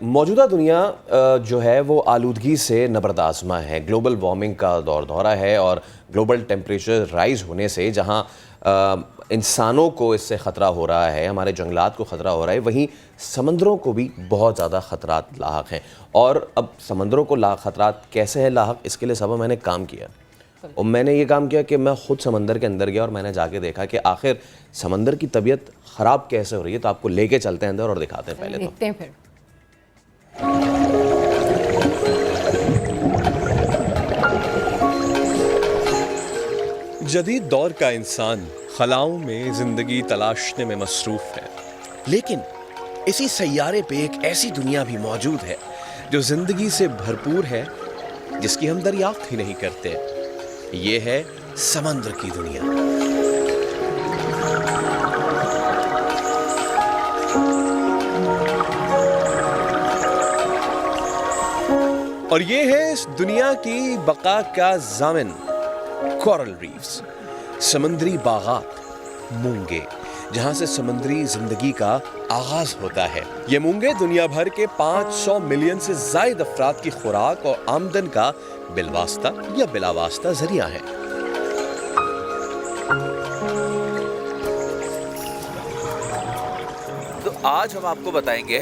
موجودہ دنیا جو ہے وہ آلودگی سے نبردآزما ہے. گلوبل وارمنگ کا دور دورہ ہے اور گلوبل ٹیمپریچر رائز ہونے سے جہاں انسانوں کو اس سے خطرہ ہو رہا ہے، ہمارے جنگلات کو خطرہ ہو رہا ہے، وہیں سمندروں کو بھی بہت زیادہ خطرات لاحق ہیں. اور اب سمندروں کو خطرات کیسے ہیں لاحق، اس کے لیے صبح میں نے کام کیا اور میں نے یہ کام کیا کہ میں خود سمندر کے اندر گیا اور میں نے جا کے دیکھا کہ آخر سمندر کی طبیعت خراب کیسے ہو رہی ہے. تو آپ کو لے کے چلتے ہیں اندر اور دکھاتے ہیں. پہلے دیکھتے ہیں پھر. جدید دور کا انسان خلاؤں میں زندگی تلاشنے میں مصروف ہے، لیکن اسی سیارے پہ ایک ایسی دنیا بھی موجود ہے جو زندگی سے بھرپور ہے، جس کی ہم دریافت ہی نہیں کرتے. یہ ہے سمندر کی دنیا. اور یہ ہے اس دنیا کی بقا کا ضامن، کورل ریفز، سمندری باغات، مونگے، جہاں سے سمندری زندگی کا آغاز ہوتا ہے. یہ مونگے دنیا بھر کے 500 ملین سے زائد افراد کی خوراک اور آمدن کا بالواسطہ یا بلا واسطہ ذریعہ ہے. تو آج ہم آپ کو بتائیں گے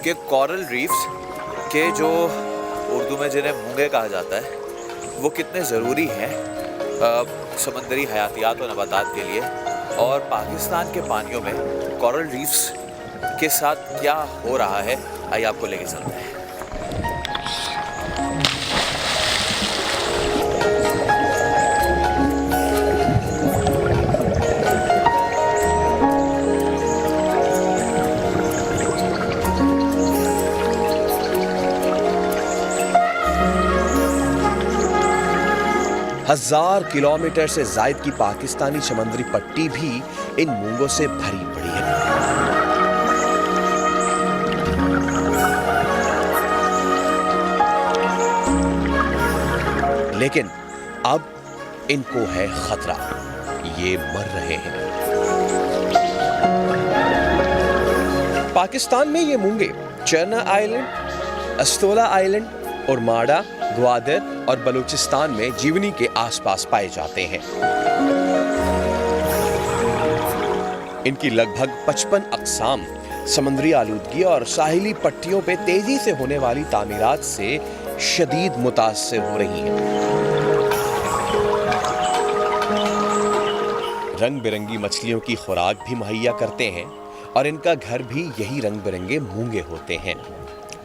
کہ کورل ریفز کے جو اردو میں جنہیں مونگے کہا جاتا ہے وہ کتنے ضروری ہیں سمندری حیاتیات و نباتات کے لیے، اور پاکستان کے پانیوں میں کورل ریفز کے ساتھ کیا ہو رہا ہے. آئیے آپ کو لے کے چلتے ہیں. ہزار کلومیٹر سے زائد کی پاکستانی سمندری پٹی بھی ان مونگوں سے بھری پڑی ہے. لیکن اب ان کو ہے خطرہ، یہ مر رہے ہیں. پاکستان میں یہ مونگے چرنا آئلینڈ، استولا آئلینڈ اور ماڑا، گوادر اور بلوچستان میں جیونی کے آس پاس پائے جاتے ہیں. ان کی لگ بھگ 55 اقسام سمندری آلودگی اور ساحلی پٹیوں پہ تیزی سے ہونے والی تعمیرات سے شدید متاثر ہو رہی ہیں. رنگ برنگی مچھلیوں کی خوراک بھی مہیا کرتے ہیں اور ان کا گھر بھی یہی رنگ برنگے مونگے ہوتے ہیں.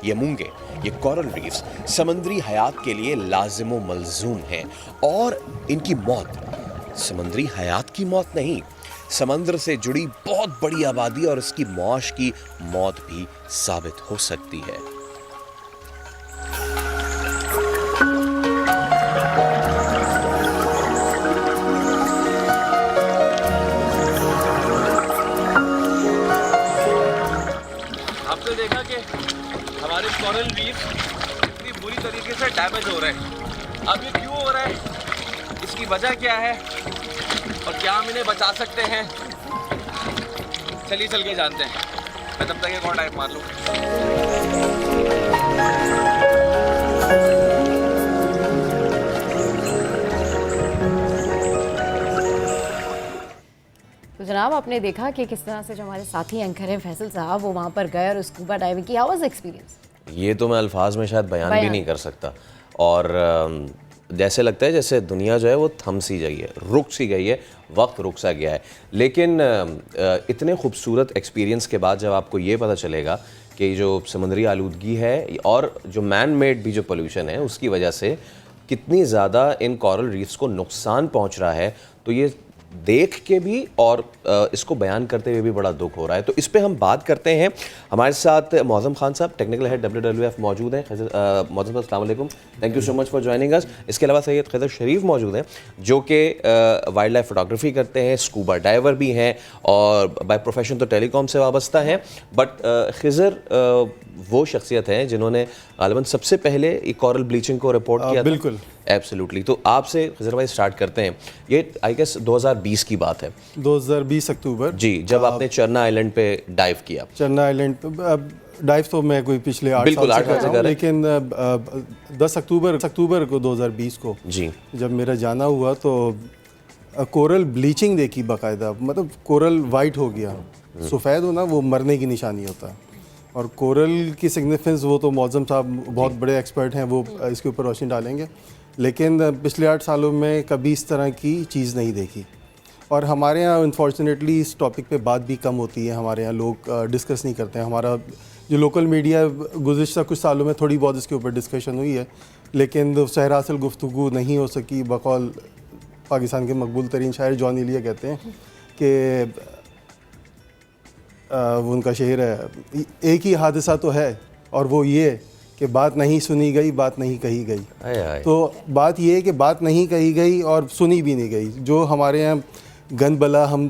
یہ مونگے، یہ کورل ریفز سمندری حیات کے لیے لازم و ملزوم ہیں، اور ان کی موت سمندری حیات کی موت نہیں، سمندر سے جڑی بہت بڑی آبادی اور اس کی معاش کی موت بھی ثابت ہو سکتی ہے. آپ نے دیکھا کہ ہمارے کورل ریف اتنی بری طریقے سے ڈیمیج ہو رہے ہیں. اب یہ کیوں ہو رہا ہے، اس کی وجہ کیا ہے اور کیا ہم انہیں بچا سکتے ہیں؟ چلیے چل کے جانتے ہیں. میں تب تک ایک اور ٹائپ مار لوں. تو جناب آپ نے دیکھا کہ کس طرح سے جو ہمارے ساتھی اینکر ہیں فیصل صاحب، وہ وہاں پر گئے اور اسکوبا ڈائیونگ کی. How was experience? یہ تو میں الفاظ میں شاید بیان بھی نہیں کر سکتا. اور جیسے لگتا ہے جیسے دنیا جو ہے وہ تھم سی گئی ہے، رک سی گئی ہے، وقت رک سا گیا ہے. لیکن اتنے خوبصورت ایکسپیرینس کے بعد جب آپ کو یہ پتہ چلے گا کہ جو سمندری آلودگی ہے اور جو مین میڈ بھی جو پولیوشن ہے اس کی وجہ سے کتنی زیادہ ان کورل ریفز کو نقصان پہنچ رہا ہے، تو یہ دیکھ کے بھی اور اس کو بیان کرتے ہوئے بھی بڑا دکھ ہو رہا ہے. تو اس پہ ہم بات کرتے ہیں. ہمارے ساتھ معظم خان صاحب ٹیکنیکل ہیڈ WWF موجود ہیں. معظم صاحب السلام علیکم، thank you so much for joining اس. اس کے علاوہ سید خضر شریف موجود ہیں جو کہ وائلڈ لائف فوٹوگرافی کرتے ہیں، اسکوبا ڈائیور بھی ہیں اور بائی پروفیشن تو ٹیلی کام سے وابستہ ہیں. بٹ خضر وہ شخصیت ہیں جنہوں نے غالباً سب سے پہلے کورل بلیچنگ کو رپورٹ کیا تھا. بالکل ایبسلیوٹلی. تو آپ سے خضر بھائی اسٹارٹ کرتے ہیں. یہ آئی گیس 2020 کی بات ہے، 2020 اکتوبر جی، جب آپ نے چرنا آئلینڈ پہ ڈائیو کیا. چرنا آئلینڈ ڈائیو تو میں کوئی پچھلے 8 بالکل سال سے 8 کر رہا ہوں، لیکن 10 اکتوبر کو 2020 کو جی جب میرا جانا ہوا تو کورل بلیچنگ دیکھی باقاعدہ، مطلب کورل وائٹ ہو گیا. سفید ہونا وہ مرنے کی نشانی ہوتا ہے. اور کورل کی سگنیفیکنس وہ تو معظم صاحب بہت بڑے ایکسپرٹ ہیں، وہ اس کے اوپر روشنی ڈالیں گے. لیکن پچھلے 8 سالوں میں کبھی اس طرح کی چیز نہیں دیکھی. اور ہمارے یہاں انفارچونیٹلی اس ٹاپک پہ بات بھی کم ہوتی ہے. ہمارے یہاں لوگ ڈسکس نہیں کرتے ہیں. ہمارا جو لوکل میڈیا گزشتہ کچھ سالوں میں تھوڑی بہت اس کے اوپر ڈسکشن ہوئی ہے، لیکن سہراسل گفتگو نہیں ہو سکی. بقول پاکستان کے مقبول ترین شاعر جان ایلیا کہتے ہیں کہ وہ ان کا شعر ہے، ایک ہی حادثہ تو ہے اور وہ یہ کہ بات نہیں سنی گئی، بات نہیں کہی گئی. تو بات یہ ہے کہ بات نہیں کہی گئی اور سنی بھی نہیں گئی. جو ہمارے یہاں گند بلا ہم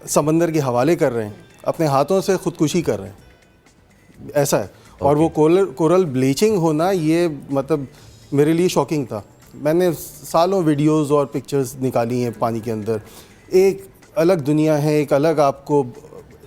سمندر کے حوالے کر رہے ہیں، اپنے ہاتھوں سے خودکشی کر رہے ہیں، ایسا ہے. اور وہ کورل بلیچنگ ہونا یہ مطلب میرے لیے شاکنگ تھا. میں نے سالوں ویڈیوز اور پکچرز نکالی ہیں پانی کے اندر. ایک الگ دنیا ہے، ایک الگ آپ کو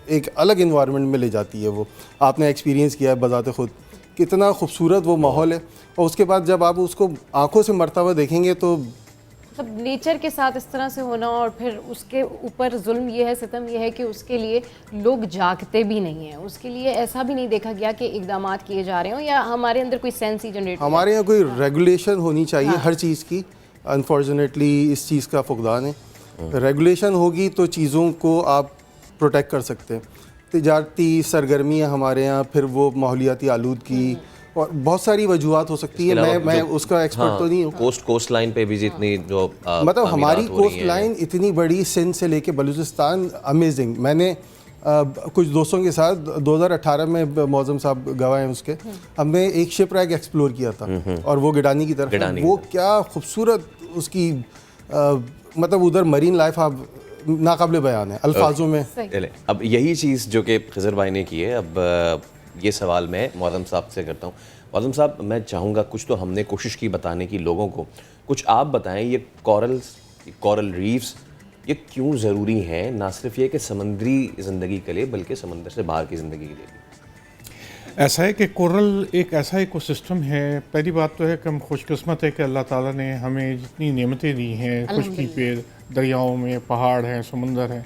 ایک الگ انوائرمنٹ میں لے جاتی ہے. وہ آپ نے ایکسپیرینس کیا ہے بذات خود، کتنا خوبصورت وہ ماحول ہے. اور اس کے بعد جب آپ اس کو آنکھوں سے مرتا ہوا دیکھیں گے تو مطلب نیچر کے ساتھ اس طرح سے ہونا، اور پھر اس کے اوپر ظلم یہ ہے، ستم یہ ہے کہ اس کے لیے لوگ جاگتے بھی نہیں ہیں. اس کے لیے ایسا بھی نہیں دیکھا گیا کہ اقدامات کیے جا رہے ہوں یا ہمارے اندر کوئی سینس ہی جنریٹ. ہمارے یہاں کوئی ریگولیشن ہونی چاہیے ہر چیز کی. انفارچونیٹلی اس چیز کا فقدان ہے. ریگولیشن ہوگی تو چیزوں کو آپ پروٹیکٹ کر سکتے ہیں. تجارتی سرگرمیاں ہمارے یہاں، پھر وہ ماحولیاتی آلودگی اور بہت ساری وجوہات ہو سکتی ہے. میں اس کا ایکسپرٹ تو نہیں ہوں. کوسٹ لائن پہ بھی جتنی جو مطلب ہماری کوسٹ لائن اتنی بڑی، سندھ سے لے کے بلوچستان، امیزنگ. میں نے کچھ دوستوں کے ساتھ 2018 میں معظم صاحب گواہ ہیں اس کے، ہم نے ایک شپ ریک ایکسپلور کیا تھا اور وہ گڈانی کی طرف. وہ کیا خوبصورت اس کی مطلب ادھر مرین لائف آپ ناقابل بیان ہے الفاظوں میں. اب یہی چیز جو کہ خضر بھائی نے کی ہے، اب یہ سوال میں معظم صاحب سے کرتا ہوں. معظم صاحب میں چاہوں گا کچھ تو ہم نے کوشش کی بتانے کی لوگوں کو، کچھ آپ بتائیں یہ کورل ریفز یہ کیوں ضروری ہیں، نہ صرف یہ کہ سمندری زندگی کے لیے بلکہ سمندر سے باہر کی زندگی کے لیے بھی. ایسا ہے کہ کورل ایک ایسا ایکو سسٹم ہے. پہلی بات تو ہے کہ ہم خوش قسمت ہے کہ اللہ تعالیٰ نے ہمیں جتنی نعمتیں دی ہیں، خشکی پہ دریاؤں میں پہاڑ ہیں، سمندر ہیں،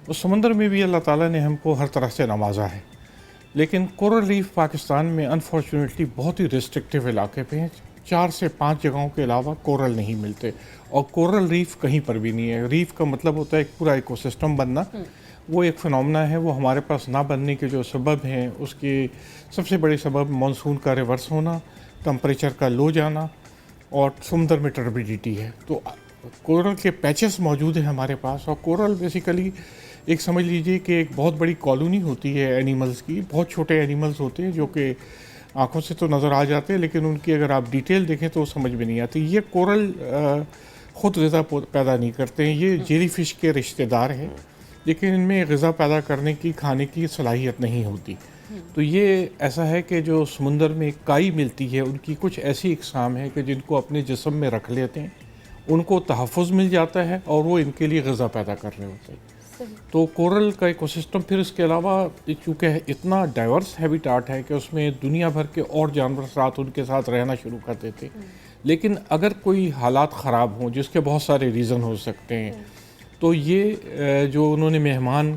اس سمندر میں بھی اللہ تعالیٰ نے ہم کو ہر طرح سے نوازا ہے. لیکن کورل ریف پاکستان میں انفارچونیٹلی بہت ہی ریسٹرکٹیو علاقے پہ ہیں. 4 سے 5 جگہوں کے علاوہ کورل نہیں ملتے، اور کورل ریف کہیں پر بھی نہیں ہے. ریف کا مطلب ہوتا ہے ایک پورا ایکو سسٹم بننا. وہ ایک فنومنا ہے. وہ ہمارے پاس نہ بننے کے جو سبب ہیں، اس کے سب سے بڑے سبب مانسون کا ریورس ہونا، ٹمپریچر کا لو جانا، اور سمندر میں ٹربیڈیٹی ہے. تو کورل کے پیچز موجود ہیں ہمارے پاس. اور کورل بیسیکلی ایک سمجھ لیجئے کہ ایک بہت بڑی کالونی ہوتی ہے اینیملز کی. بہت چھوٹے اینیملز ہوتے ہیں جو کہ آنکھوں سے تو نظر آ جاتے ہیں، لیکن ان کی اگر آپ ڈیٹیل دیکھیں تو سمجھ میں نہیں آتی. یہ کورل خود غذا پیدا نہیں کرتے ہیں. یہ جیلی فش کے رشتہ دار ہیں، لیکن ان میں غذا پیدا کرنے کی، کھانے کی صلاحیت نہیں ہوتی. تو یہ ایسا ہے کہ جو سمندر میں کائی ملتی ہے، ان کی کچھ ایسی اقسام ہیں کہ جن کو اپنے جسم میں رکھ لیتے ہیں، ان کو تحفظ مل جاتا ہے اور وہ ان کے لیے غذا پیدا کر رہے ہوتے ہیں. تو کورل کا ایکو سسٹم پھر اس کے علاوہ چونکہ اتنا ڈائیورس ہیبیٹاٹ ہے کہ اس میں دنیا بھر کے اور جانورات ان کے ساتھ رہنا شروع کر دیتے. لیکن اگر کوئی حالات خراب ہوں، جس کے بہت سارے ریزن ہو سکتے ہیں، تو یہ جو انہوں نے مہمان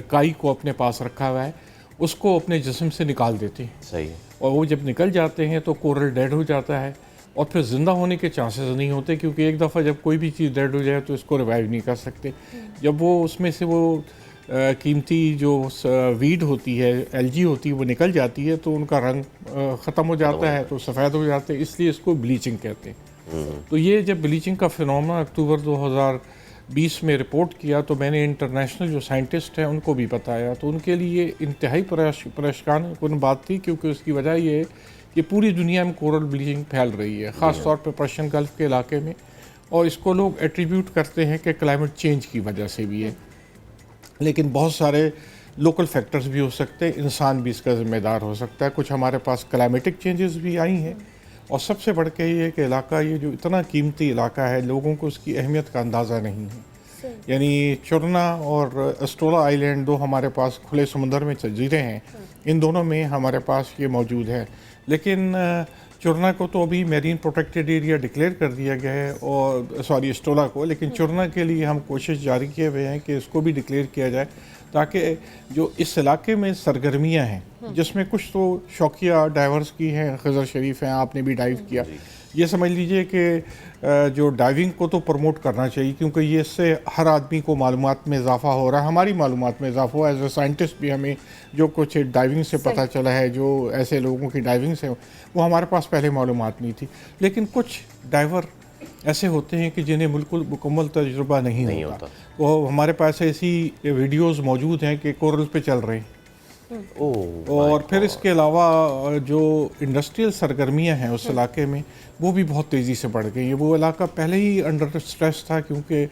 کائی کو اپنے پاس رکھا ہوا ہے، اس کو اپنے جسم سے نکال دیتے ہیں. صحیح. اور وہ جب نکل جاتے ہیں تو کورل ڈیڈ ہو جاتا ہے، اور پھر زندہ ہونے کے چانسز نہیں ہوتے، کیونکہ ایک دفعہ جب کوئی بھی چیز ڈیڈ ہو جائے تو اس کو ریوائیو نہیں کر سکتے. جب وہ اس میں سے وہ قیمتی جو ویڈ ہوتی ہے، الجی ہوتی ہے، وہ نکل جاتی ہے تو ان کا رنگ ختم ہو جاتا ہے، تو سفید ہو جاتے ہیں. اس لیے اس کو بلیچنگ کہتے ہیں. تو یہ جب بلیچنگ کا فنومنا اکتوبر 2020 میں رپورٹ کیا تو میں نے انٹرنیشنل جو سائنٹسٹ ہیں ان کو بھی بتایا. تو ان کے لیے انتہائی پریشان کن بات تھی، کیونکہ اس کی وجہ یہ ہے کہ پوری دنیا میں کورل بلیچنگ پھیل رہی ہے، خاص طور پہ پرشین گلف کے علاقے میں. اور اس کو لوگ ایٹریبیوٹ کرتے ہیں کہ کلائمیٹ چینج کی وجہ سے بھی ہے، لیکن بہت سارے لوکل فیکٹرز بھی ہو سکتے ہیں. انسان بھی اس کا ذمہ دار ہو سکتا ہے. کچھ ہمارے پاس کلائمیٹک چینجز بھی آئی ہیں، اور سب سے بڑھ کے یہ ہے کہ علاقہ یہ جو اتنا قیمتی علاقہ ہے، لوگوں کو اس کی اہمیت کا اندازہ نہیں ہے. یعنی چرنا اور اسٹولا آئی لینڈ، دو ہمارے پاس کھلے سمندر میں جزیرے ہیں، ان دونوں میں ہمارے پاس یہ موجود ہے. لیکن چرنا کو تو ابھی میرین پروٹیکٹڈ ایریا ڈکلیئر کر دیا گیا ہے، اور سوری اسٹولا کو، لیکن چرنا کے لیے ہم کوشش جاری کیے ہوئے ہیں کہ اس کو بھی ڈکلیئر کیا جائے، تاکہ جو اس علاقے میں سرگرمیاں ہیں جس میں کچھ تو شوقیہ ڈائیورس کی ہیں، خضر شریف ہیں، آپ نے بھی ڈائیو کیا، یہ سمجھ لیجئے کہ جو ڈائیونگ کو تو پروموٹ کرنا چاہیے، کیونکہ یہ اس سے ہر آدمی کو معلومات میں اضافہ ہو رہا ہے، ہماری معلومات میں اضافہ ہوا. ایز اے سائنٹسٹ بھی ہمیں جو کچھ ڈائیونگ سے پتہ چلا ہے، جو ایسے لوگوں کی ڈائیونگ سے، وہ ہمارے پاس پہلے معلومات نہیں تھی. لیکن کچھ ڈائیور ایسے ہوتے ہیں کہ جنہیں بالکل مکمل تجربہ نہیں ہوتا. وہ ہمارے پاس ایسی ویڈیوز موجود ہیں کہ کورل پہ چل رہے ہیں. اور پھر اس کے علاوہ جو انڈسٹریل سرگرمیاں ہیں اس علاقے میں، وہ بھی بہت تیزی سے بڑھ گئی ہیں. وہ علاقہ پہلے ہی انڈر سٹریس تھا، کیونکہ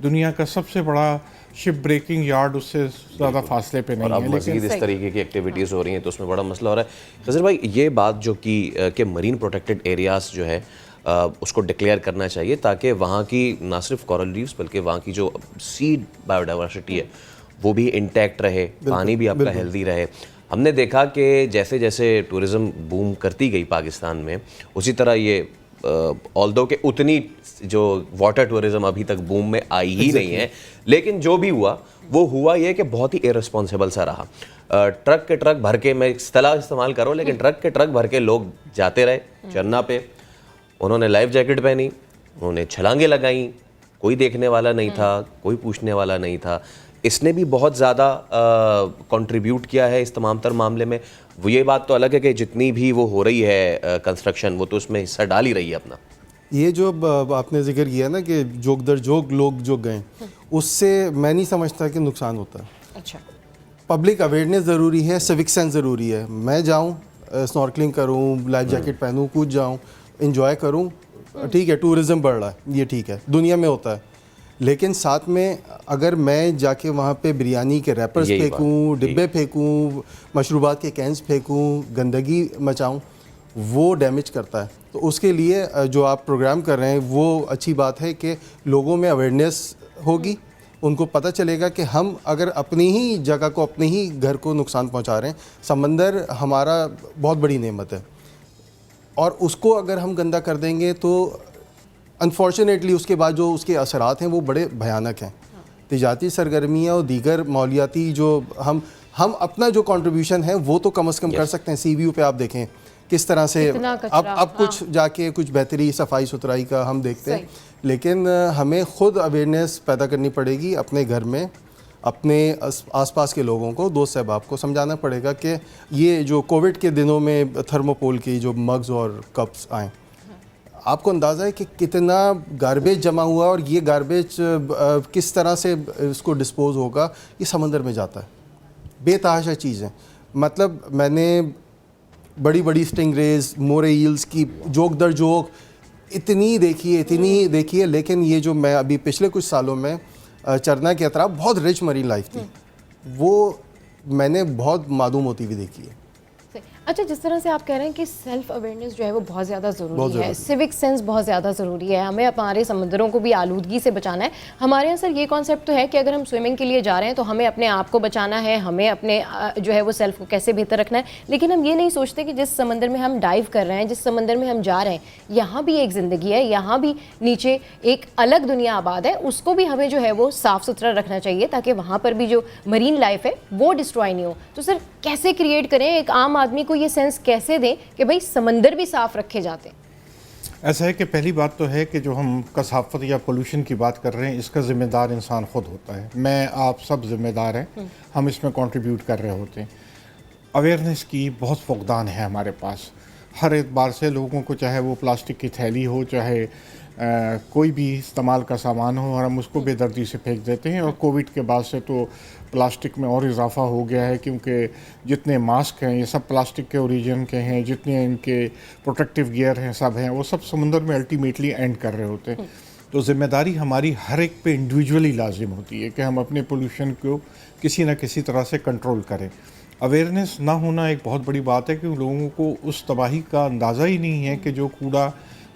دنیا کا سب سے بڑا شپ بریکنگ یارڈ اس سے زیادہ فاصلے پہ نہیں ہے. اور اب مزید اس طریقے کی ایکٹیویٹیز ہو رہی ہیں تو اس میں بڑا مسئلہ ہو رہا ہے. خضر بھائی، یہ بات جو کہ مرین پروٹیکٹڈ ایریاز جو ہے اس کو ڈکلیئر کرنا چاہیے، تاکہ وہاں کی نہ صرف کورل ریفز بلکہ وہاں کی جو سیڈ بایو ڈائیورسٹی ہے وہ بھی انٹیکٹ رہے، پانی بھی آپ کا ہیلدی رہے. ہم نے دیکھا کہ جیسے جیسے ٹورزم بوم کرتی گئی پاکستان میں، اسی طرح یہ آلدو کہ اتنی جو واٹر ٹورزم ابھی تک بوم میں آئی ہی نہیں ہے، لیکن جو بھی ہوا وہ ہوا یہ کہ بہت ہی ارسپانسیبل سا رہا. ٹرک کے ٹرک بھر کے، میں اصطلاح استعمال کروں لیکن ٹرک کے ٹرک بھر کے لوگ جاتے رہے چرنا پہ. انہوں نے لائف جیکٹ پہنی، انہوں نے چھلانگیں لگائیں، کوئی دیکھنے والا نہیں تھا، کوئی پوچھنے والا نہیں تھا. اس نے بھی بہت زیادہ کنٹریبیوٹ کیا ہے اس تمام تر معاملے میں. وہ یہ بات تو الگ ہے کہ جتنی بھی وہ ہو رہی ہے کنسٹرکشن، وہ تو اس میں حصہ ڈال ہی رہی ہے اپنا. یہ جو آپ نے ذکر کیا نا کہ جوگ در جوگ لوگ جو گئے، اس سے میں نہیں سمجھتا کہ نقصان ہوتا ہے. اچھا، پبلک اویئرنیس ضروری ہے، سیوک سینس ضروری ہے. میں جاؤں، اسنورکلنگ کروں، لائف جیکٹ پہنوں، کود جاؤں، انجوائے کروں، ٹھیک ہے، ٹورزم بڑھ رہا ہے، یہ ٹھیک ہے، دنیا میں ہوتا ہے. لیکن ساتھ میں اگر میں جا کے وہاں پہ بریانی کے ریپرز پھینکوں، ڈبے پھینکوں، مشروبات کے کینس پھینکوں، گندگی مچاؤں، وہ ڈیمیج کرتا ہے. تو اس کے لیے جو آپ پروگرام کر رہے ہیں وہ اچھی بات ہے کہ لوگوں میں اویئرنیس ہوگی، ان کو پتہ چلے گا کہ ہم اگر اپنی ہی جگہ کو، اپنے ہی گھر کو نقصان پہنچا رہے ہیں. سمندر ہمارا بہت بڑی نعمت ہے، اور اس کو اگر ہم گندا کر دیں گے تو انفارچونیٹلی اس کے بعد جو اس کے اثرات ہیں وہ بڑے بھیانک ہیں. تجارتی سرگرمیاں اور دیگر مالیاتی جو ہم اپنا جو کنٹریبیوشن ہے وہ تو کم از کم کر سکتے ہیں. سی وی یو پہ آپ دیکھیں کس طرح سے اب کچھ جا کے کچھ بہتری صفائی ستھرائی کا ہم دیکھتے ہیں، لیکن ہمیں خود اویئرنیس پیدا کرنی پڑے گی اپنے گھر میں، اپنے آس پاس کے لوگوں کو، دوست احباب کو سمجھانا پڑے گا کہ یہ جو کووڈ کے دنوں میں تھرموکول کی جو مگز اور کپس آئیں، آپ کو اندازہ ہے کہ کتنا گاربیج جمع ہوا، اور یہ گاربیج کس طرح سے اس کو ڈسپوز ہوگا، یہ سمندر میں جاتا ہے. بے تحاشا چیزیں. مطلب میں نے بڑی بڑی سٹنگ ریز، مورے ایلز کی جوگ در جوگ اتنی دیکھی ہے، لیکن یہ جو میں ابھی پچھلے کچھ سالوں میں چرنا کے اطراف بہت رچ مرین لائف تھی، وہ میں نے بہت معدوم ہوتی ہوئی دیکھی ہے. اچھا، جس طرح سے آپ کہہ رہے ہیں کہ سیلف اویئرنیس جو ہے وہ بہت زیادہ ضروری ہے، سیوک سینس بہت زیادہ ضروری ہے، ہمیں ہمارے سمندروں کو بھی آلودگی سے بچانا ہے. ہمارے یہاں سر یہ کانسیپٹ تو ہے کہ اگر ہم سوئمنگ کے لیے جا رہے ہیں تو ہمیں اپنے آپ کو بچانا ہے، ہمیں اپنے جو ہے وہ سیلف کو کیسے بہتر رکھنا ہے. لیکن ہم یہ نہیں سوچتے کہ جس سمندر میں ہم ڈائیو کر رہے ہیں، جس سمندر میں ہم جا رہے ہیں، یہاں بھی ایک زندگی ہے، یہاں بھی نیچے ایک الگ دنیا آباد ہے، اس کو بھی ہمیں جو ہے وہ صاف ستھرا رکھنا چاہیے تاکہ وہاں پر بھی جو مرین لائف ہے وہ ڈسٹرائے نہیں ہو. تو سر کیسے کریٹ کریں، ایک عام آدمی کو یہ سینس کیسے دیں کہ بھائی سمندر بھی صاف رکھے جاتے ہیں؟ ایسا ہے کہ پہلی بات تو ہے کہ جو ہم کثافت یا پولوشن کی بات کر رہے ہیں، اس کا ذمہ دار انسان خود ہوتا ہے. میں، آپ سب ذمہ دار ہیں، ہم اس میں کنٹریبیوٹ کر رہے ہوتے ہیں. اویئرنیس کی بہت فقدان ہے ہمارے پاس ہر اعتبار سے. لوگوں کو چاہے وہ پلاسٹک کی تھیلی ہو، چاہے کوئی بھی استعمال کا سامان ہو، اور ہم اس کو بے دردی سے پھینک دیتے ہیں. اور کووڈ کے بعد سے تو پلاسٹک میں اور اضافہ ہو گیا ہے، کیونکہ جتنے ماسک ہیں یہ سب پلاسٹک کے اوریجن کے ہیں، جتنے ان کے پروٹیکٹیو گیئر ہیں سب ہیں، وہ سب سمندر میں الٹیمیٹلی اینڈ کر رہے ہوتے ہیں. تو ذمہ داری ہماری ہر ایک پہ انڈیویجولی لازم ہوتی ہے کہ ہم اپنے پولوشن کو کسی نہ کسی طرح سے کنٹرول کریں. اویئرنیس نہ ہونا ایک بہت بڑی بات ہے کہ لوگوں کو اس تباہی کا اندازہ ہی نہیں ہے کہ جو کوڑا